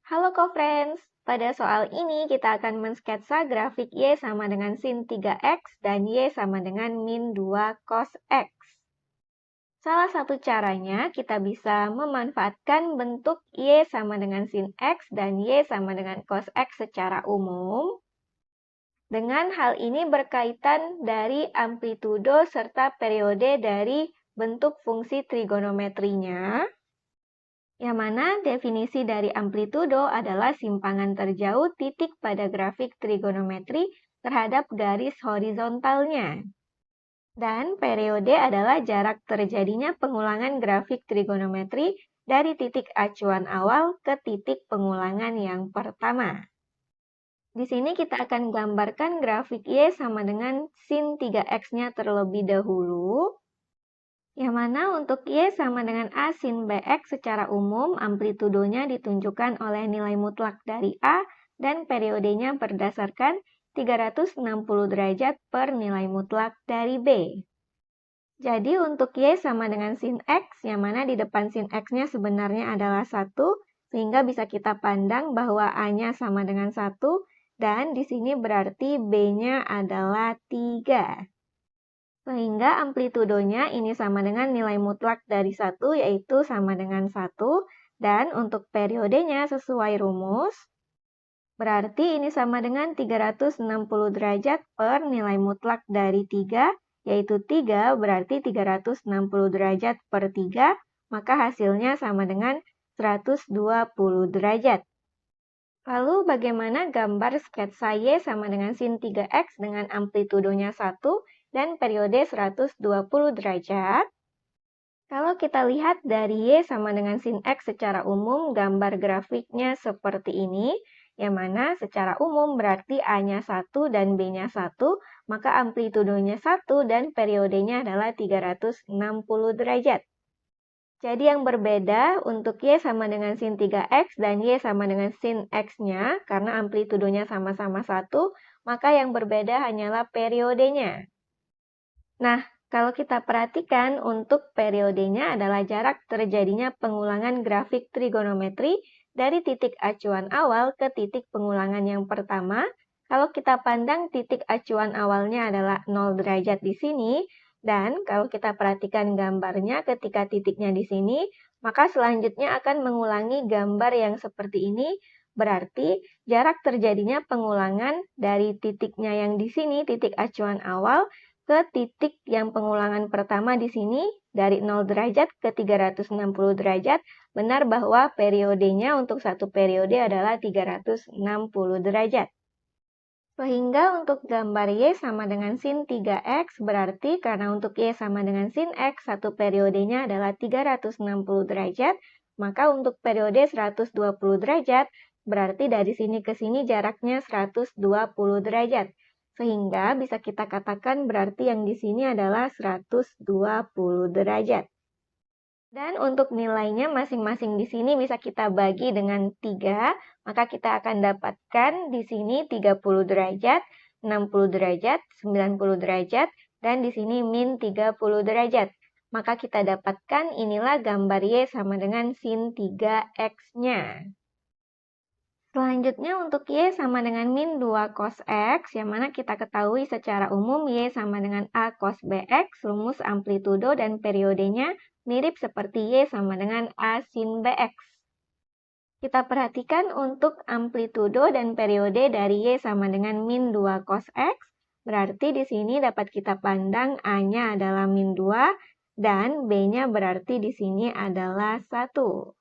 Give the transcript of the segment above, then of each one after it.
Halo co-friends, pada soal ini kita akan mensketsa grafik Y sama dengan sin 3X dan Y sama dengan min 2 cos X. Salah satu caranya kita bisa memanfaatkan bentuk Y sama dengan sin X dan Y sama dengan cos X secara umum. Dengan hal ini berkaitan dari amplitudo serta periode dari bentuk fungsi trigonometrinya. Yang mana definisi dari amplitudo adalah simpangan terjauh titik pada grafik trigonometri terhadap garis horizontalnya. Dan periode adalah jarak terjadinya pengulangan grafik trigonometri dari titik acuan awal ke titik pengulangan yang pertama. Di sini kita akan gambarkan grafik Y sama dengan sin 3X-nya terlebih dahulu. Yang mana untuk Y sama dengan A sin BX secara umum amplitudonya ditunjukkan oleh nilai mutlak dari A dan periodenya berdasarkan 360 derajat per nilai mutlak dari B. Jadi untuk Y sama dengan sin X, yang mana di depan sin X-nya sebenarnya adalah 1, sehingga bisa kita pandang bahwa A-nya sama dengan 1, dan di sini berarti B-nya adalah 3. Sehingga amplitudonya ini sama dengan nilai mutlak dari 1, yaitu sama dengan 1. Dan untuk periodenya sesuai rumus, berarti ini sama dengan 360 derajat per nilai mutlak dari 3, yaitu 3 berarti 360 derajat per 3, maka hasilnya sama dengan 120 derajat. Lalu bagaimana gambar sketsa Y sama dengan sin 3X dengan amplitudonya 1 dan periode 120 derajat? Kalau kita lihat dari Y sama dengan sin X secara umum, gambar grafiknya seperti ini, yang mana secara umum berarti A-nya 1 dan B-nya 1, maka amplitudonya 1 dan periodenya adalah 360 derajat. Jadi yang berbeda untuk Y sama dengan sin 3X dan Y sama dengan sin X-nya, karena amplitudonya sama-sama 1, maka yang berbeda hanyalah periodenya. Nah, kalau kita perhatikan untuk periodenya adalah jarak terjadinya pengulangan grafik trigonometri dari titik acuan awal ke titik pengulangan yang pertama. Kalau kita pandang titik acuan awalnya adalah 0 derajat di sini, dan kalau kita perhatikan gambarnya ketika titiknya di sini, maka selanjutnya akan mengulangi gambar yang seperti ini, berarti jarak terjadinya pengulangan dari titiknya yang di sini, titik acuan awal, ke titik yang pengulangan pertama di sini, dari 0 derajat ke 360 derajat, benar bahwa periodenya untuk satu periode adalah 360 derajat. Sehingga untuk gambar Y sama dengan sin 3X, berarti karena untuk Y sama dengan sin X, satu periodenya adalah 360 derajat, maka untuk periode 120 derajat, berarti dari sini ke sini jaraknya 120 derajat. Sehingga bisa kita katakan berarti yang di sini adalah 120 derajat. Dan untuk nilainya masing-masing di sini bisa kita bagi dengan 3, maka kita akan dapatkan di sini 30 derajat, 60 derajat, 90 derajat, dan di sini min 30 derajat. Maka kita dapatkan inilah gambar Y sama dengan sin 3X-nya. Selanjutnya untuk Y sama dengan min 2 cos X, yang mana kita ketahui secara umum Y sama dengan A cos BX, rumus amplitudo dan periodenya mirip seperti Y sama dengan A sin BX. Kita perhatikan untuk amplitudo dan periode dari Y sama dengan min 2 cos X, berarti di sini dapat kita pandang A-nya adalah min 2 dan B-nya berarti di sini adalah 1.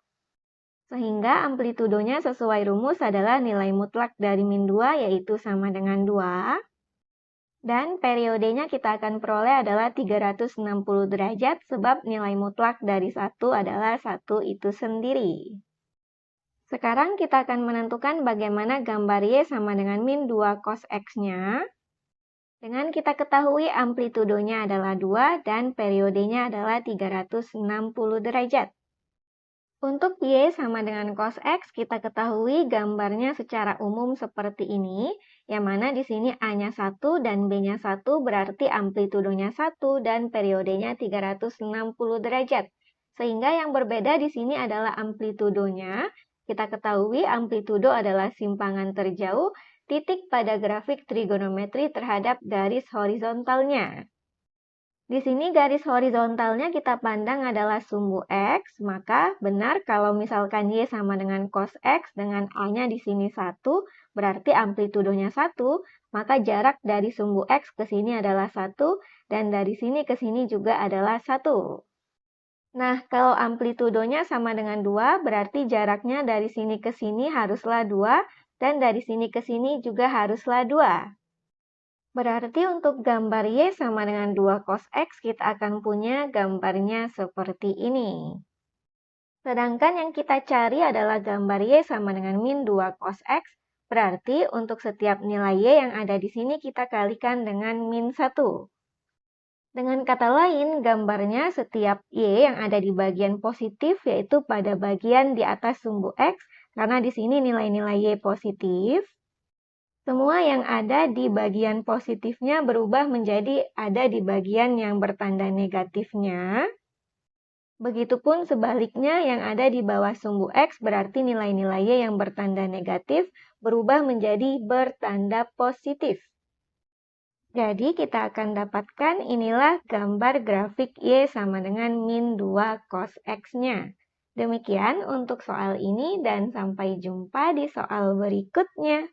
Sehingga amplitudonya sesuai rumus adalah nilai mutlak dari min 2 yaitu sama dengan 2. Dan periodenya kita akan peroleh adalah 360 derajat sebab nilai mutlak dari 1 adalah 1 itu sendiri. Sekarang kita akan menentukan bagaimana gambar Y sama dengan min 2 cos X-nya. Dengan kita ketahui amplitudonya adalah 2 dan periodenya adalah 360 derajat. Untuk Y sama dengan cos X, kita ketahui gambarnya secara umum seperti ini, yang mana di sini A-nya 1 dan B-nya 1 berarti amplitudonya 1 dan periodenya 360 derajat. Sehingga yang berbeda di sini adalah amplitudonya, Kita ketahui amplitudo adalah simpangan terjauh titik pada grafik trigonometri terhadap garis horizontalnya. Di sini garis horizontalnya kita pandang adalah sumbu X, maka benar kalau misalkan Y sama dengan cos X dengan A-nya di sini 1, berarti amplitudonya 1, maka jarak dari sumbu X ke sini adalah 1, dan dari sini ke sini juga adalah 1. Nah, kalau amplitudonya sama dengan 2, berarti jaraknya dari sini ke sini haruslah 2, dan dari sini ke sini juga haruslah 2. Berarti untuk gambar Y sama dengan 2 cos X, kita akan punya gambarnya seperti ini. Sedangkan yang kita cari adalah gambar Y sama dengan min 2 cos X, berarti untuk setiap nilai Y yang ada di sini kita kalikan dengan min 1. Dengan kata lain, gambarnya setiap Y yang ada di bagian positif, yaitu pada bagian di atas sumbu X, karena di sini nilai-nilai Y positif. Semua yang ada di bagian positifnya berubah menjadi ada di bagian yang bertanda negatifnya. Begitupun sebaliknya yang ada di bawah sumbu X berarti nilai-nilai Y yang bertanda negatif berubah menjadi bertanda positif. Jadi kita akan dapatkan inilah gambar grafik Y sama dengan min 2 cos X-nya. Demikian untuk soal ini dan sampai jumpa di soal berikutnya.